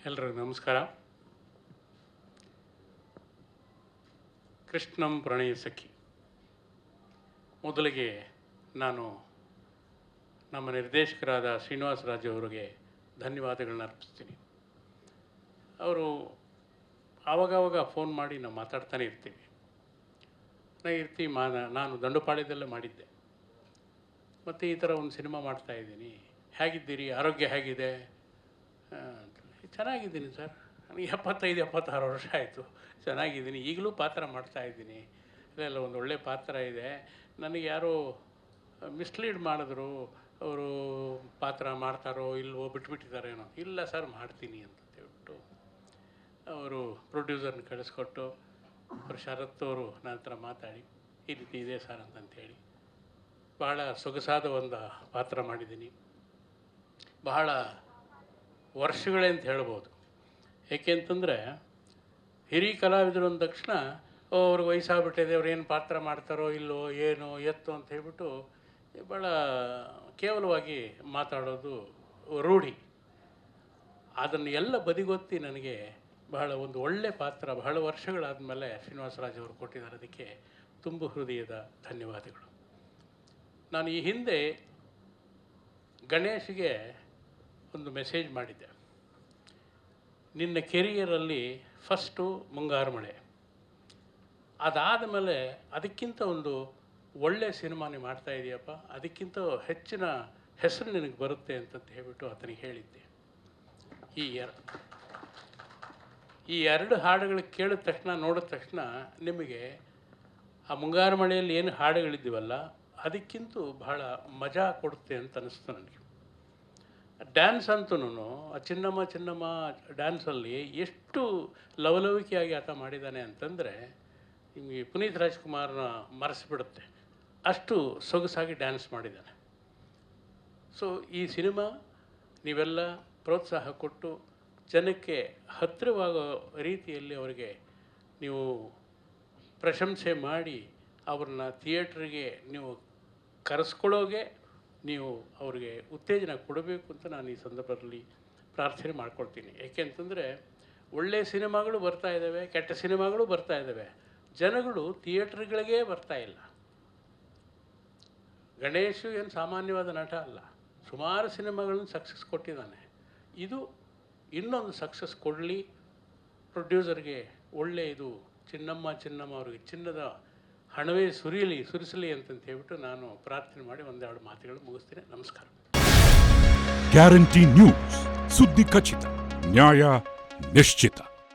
ಎಲ್ರಿಗೂ ನಮಸ್ಕಾರ. ಕೃಷ್ಣಂ ಪ್ರಣಯ ಸಖಿ. ಮೊದಲಿಗೆ ನಾನು ನಮ್ಮ ನಿರ್ದೇಶಕರಾದ ಶ್ರೀನಿವಾಸ ರಾಜು ಅವರಿಗೆ ಧನ್ಯವಾದಗಳನ್ನ ಅರ್ಪಿಸ್ತೀನಿ. ಅವರು ಆವಾಗವಾಗ ಫೋನ್ ಮಾಡಿ ನಾವು ಮಾತಾಡ್ತಾನೆ ಇರ್ತೀವಿ. ನಾನು ದಂಡುಪಾಳ್ಯದಲ್ಲೇ ಮಾಡಿದ್ದೆ. ಮತ್ತು ಈ ಥರ ಒಂದು ಸಿನಿಮಾ ಮಾಡ್ತಾಯಿದ್ದೀನಿ, ಹೇಗಿದ್ದೀರಿ, ಆರೋಗ್ಯ ಹೇಗಿದೆ? ಚೆನ್ನಾಗಿದ್ದೀನಿ ಸರ್, ನನಗೆ 75-76 ವರ್ಷ ಆಯಿತು, ಚೆನ್ನಾಗಿದ್ದೀನಿ, ಈಗಲೂ ಪಾತ್ರ ಮಾಡ್ತಾಯಿದ್ದೀನಿ, ಇದೆಲ್ಲ ಒಂದು ಒಳ್ಳೆ ಪಾತ್ರ ಇದೆ. ನನಗೆ ಯಾರೋ ಮಿಸ್ಲೀಡ್ ಮಾಡಿದ್ರು, ಅವರು ಪಾತ್ರ ಮಾಡ್ತಾರೋ ಇಲ್ವೋ ಬಿಟ್ಬಿಟ್ಟಿದ್ದಾರೇನೋ. ಇಲ್ಲ ಸರ್ ಮಾಡ್ತೀನಿ ಅಂತ ಹೇಳ್ಬಿಟ್ಟು ಅವರು ಪ್ರೊಡ್ಯೂಸರ್ನ ಕಳಿಸ್ಕೊಟ್ಟು ಅವರು ಶರತ್ ಅವರು ನನ್ನ ಹತ್ರ ಮಾತಾಡಿ ಈ ರೀತಿ ಇದೆ ಸರ್ ಅಂತಂತೇಳಿ ಬಹಳ ಸೊಗಸಾದ ಒಂದು ಪಾತ್ರ ಮಾಡಿದ್ದೀನಿ. ಬಹಳ ವರ್ಷಗಳೇ ಅಂತ ಹೇಳ್ಬೋದು. ಏಕೆಂತಂದರೆ ಹಿರಿಯ ಕಲಾವಿದರು ಅಂದ ತಕ್ಷಣ ಅವ್ರಿಗೆ ವಯಸ್ಸಾಗ್ಬಿಟ್ಟಿದೆ, ಅವ್ರು ಏನು ಪಾತ್ರ ಮಾಡ್ತಾರೋ ಇಲ್ಲೋ ಏನೋ ಎತ್ತು ಅಂತ ಹೇಳ್ಬಿಟ್ಟು ಭಾಳ ಕೇವಲವಾಗಿ ಮಾತಾಡೋದು ರೂಢಿ. ಅದನ್ನು ಎಲ್ಲ ಬದಿಗೊತ್ತಿ ನನಗೆ ಬಹಳ ಒಂದು ಒಳ್ಳೆಯ ಪಾತ್ರ ಬಹಳ ವರ್ಷಗಳಾದಮೇಲೆ ಶ್ರೀನಿವಾಸರಾಜ್ ಅವರು ಕೊಟ್ಟಿದ್ದಾರೆ. ಅದಕ್ಕೆ ತುಂಬ ಹೃದಯದ ಧನ್ಯವಾದಗಳು. ನಾನು ಈ ಹಿಂದೆ ಗಣೇಶ್ಗೆ ಒಂದು ಮೆಸೇಜ್ ಮಾಡಿದ್ದೆ. ನಿನ್ನ ಕೆರಿಯರಲ್ಲಿ ಫಸ್ಟು ಮುಂಗಾರು ಮಳೆ, ಅದಾದ ಮೇಲೆ ಅದಕ್ಕಿಂತ ಒಂದು ಒಳ್ಳೆಯ ಸಿನಿಮಾ ನೀವು ಮಾಡ್ತಾಯಿದ್ದೀಯಪ್ಪ, ಅದಕ್ಕಿಂತ ಹೆಚ್ಚಿನ ಹೆಸರು ನಿನಗೆ ಬರುತ್ತೆ ಅಂತಂತ ಹೇಳ್ಬಿಟ್ಟು ಆತನಿಗೆ ಹೇಳಿದ್ದೆ. ಈ ಎರಡು ಹಾಡುಗಳು ಕೇಳಿದ ತಕ್ಷಣ ನೋಡಿದ ತಕ್ಷಣ ನಿಮಗೆ ಆ ಮುಂಗಾರು ಮಳೆಯಲ್ಲಿ ಏನು ಹಾಡುಗಳಿದ್ದೀವಲ್ಲ ಅದಕ್ಕಿಂತ ಬಹಳ ಮಜಾ ಕೊಡುತ್ತೆ ಅಂತ ಅನ್ನಿಸ್ತು ನನಗೆ. ಡ್ಯಾನ್ಸ್ ಅಂತೂ ಚಿನ್ನಮ್ಮ ಡ್ಯಾನ್ಸಲ್ಲಿ ಎಷ್ಟು ಲವಲವಿಕೆಯಾಗಿ ಆತ ಮಾಡಿದ್ದಾನೆ ಅಂತಂದರೆ ನಿಮಗೆ ಪುನೀತ್ ರಾಜ್ಕುಮಾರ್ನ ಮರೆಸಿಬಿಡುತ್ತೆ, ಅಷ್ಟು ಸೊಗಸಾಗಿ ಡ್ಯಾನ್ಸ್ ಮಾಡಿದ್ದಾನೆ. ಸೊ ಈ ಸಿನಿಮಾ ನೀವೆಲ್ಲ ಪ್ರೋತ್ಸಾಹ ಕೊಟ್ಟು ಜನಕ್ಕೆ ಹತ್ತಿರವಾಗೋ ರೀತಿಯಲ್ಲಿ ಅವರಿಗೆ ನೀವು ಪ್ರಶಂಸೆ ಮಾಡಿ ಅವ್ರನ್ನ ಥಿಯೇಟ್ರಿಗೆ ನೀವು ಕರೆಸ್ಕೊಳ್ಳೋಗೆ ನೀವು ಅವರಿಗೆ ಉತ್ತೇಜನ ಕೊಡಬೇಕು ಅಂತ ನಾನು ಈ ಸಂದರ್ಭದಲ್ಲಿ ಪ್ರಾರ್ಥನೆ ಮಾಡ್ಕೊಳ್ತೀನಿ. ಏಕೆಂತಂದರೆ ಒಳ್ಳೆಯ ಸಿನಿಮಾಗಳು ಬರ್ತಾ ಇದ್ದಾವೆ, ಕೆಟ್ಟ ಸಿನಿಮಾಗಳು ಬರ್ತಾ ಇದ್ದಾವೆ, ಜನಗಳು ಥಿಯೇಟ್ರ್ಗಳಿಗೇ ಬರ್ತಾಯಿಲ್ಲ. ಗಣೇಶ್ ಏನು ಸಾಮಾನ್ಯವಾದ ನಟ ಅಲ್ಲ, ಸುಮಾರು ಸಿನಿಮಾಗಳನ್ನು ಸಕ್ಸಸ್ ಕೊಟ್ಟಿದ್ದಾನೆ. ಇದು ಇನ್ನೊಂದು ಸಕ್ಸಸ್ ಕೊಡಲಿ, ಪ್ರೊಡ್ಯೂಸರ್ಗೆ ಒಳ್ಳೆಯದು, ಚಿನ್ನಮ್ಮ ಅವ್ರಿಗೆ ಚಿನ್ನದ ಹಣವೇ ಸುರಿಸಲಿ ಅಂತಂತ ಹೇಳ್ಬಿಟ್ಟು ನಾನು ಪ್ರಾರ್ಥನೆ ಮಾಡಿ ಒಂದೆರಡು ಮಾತುಗಳು ಮುಗಿಸ್ತೀನಿ. ನಮಸ್ಕಾರ. ಗ್ಯಾರಂಟಿ ನ್ಯೂಸ್, ಸುದ್ದಿ ಖಚಿತ, ನ್ಯಾಯ ನಿಶ್ಚಿತ.